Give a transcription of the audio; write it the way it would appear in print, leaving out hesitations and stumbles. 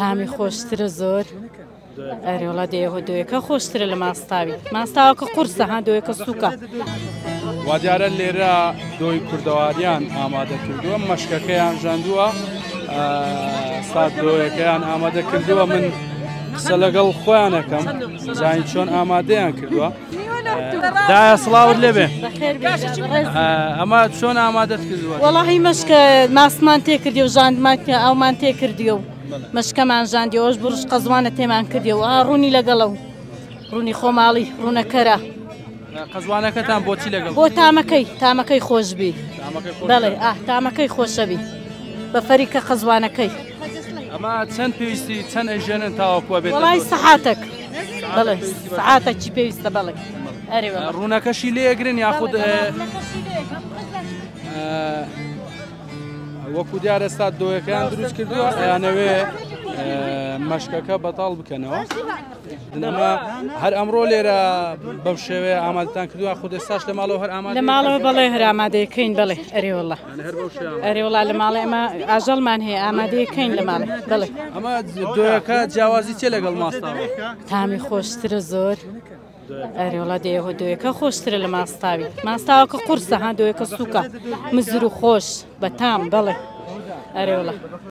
تامی خۆشترە زۆر ئەرێوڵا دێوە دوێکە خۆشترە لە ماستاوی ماستاوەکە قورسە ها دوێکە سووکە وا دیارە لێرە دۆی کوردەواریان ئامادە کردووە مەشکەکەیان ژاندووە سات دۆیەکەیان ئامادە کردووە من قسە لەگەڵ خۆیان ئەەکەم زانین چۆن ئامادەیان کردووە دایە سڵاوت لێبێ ئەمە چۆن ئامادەت کردووە وەڵاهی مەشکە ماسمان تێکردی و ژاندمان ئەومان تێکردی و مەشکەمان ژاندیەوەش بڕش قەزوانە تێمان کردیەوە ڕوونی لەگەڵە و ڕوونی خۆماڵی ڕوونەکەرە قەزوانەکەتان بۆچی لەگەڵ بۆ تامەکەی خۆشبی بەڵێ تامەکەی خۆشەبی بە فەریکە قەزوانەکەی ئەمە چەند پێویستی چەند ئەژێنن تاوەکووە بێت وڵای سەحاتێک بەڵێ سەعاتێکی پێویستە بەڵێ ڕوونەکەشی لێ ئەگرن یاخود وەکو دیارە ئێستا دۆیەکەیان دروست کردووە ئەیانەوێ مەشکەکە بەتاڵ بکەنەوە دنەما هەر ئەمڕۆ لێرە بەو شێوەیە ئامادەتان کردووە خود ئێستاش لە ماڵەوە هەر ئامادە لە ماڵەوە بەڵێ هەر ئامادەیەکەین بڵێ ئەرێوەڵا ئەرێوەڵا لە ماڵێ ئەمە ئاژەڵمان هەیە ئامادەیەکەین لە ماڵێ بڵێ ئەمە دۆیەکە جیاوازی چێ لەگەڵ ماستاوە تامی خۆشترە زۆر ئەرێوڵا دێوە دوێکە خۆشترە لە ماستاوی ماستاوەکە قورسە ها دوێکە سووکە مزر و خۆش بە تام بڵێ ئەرێوڵا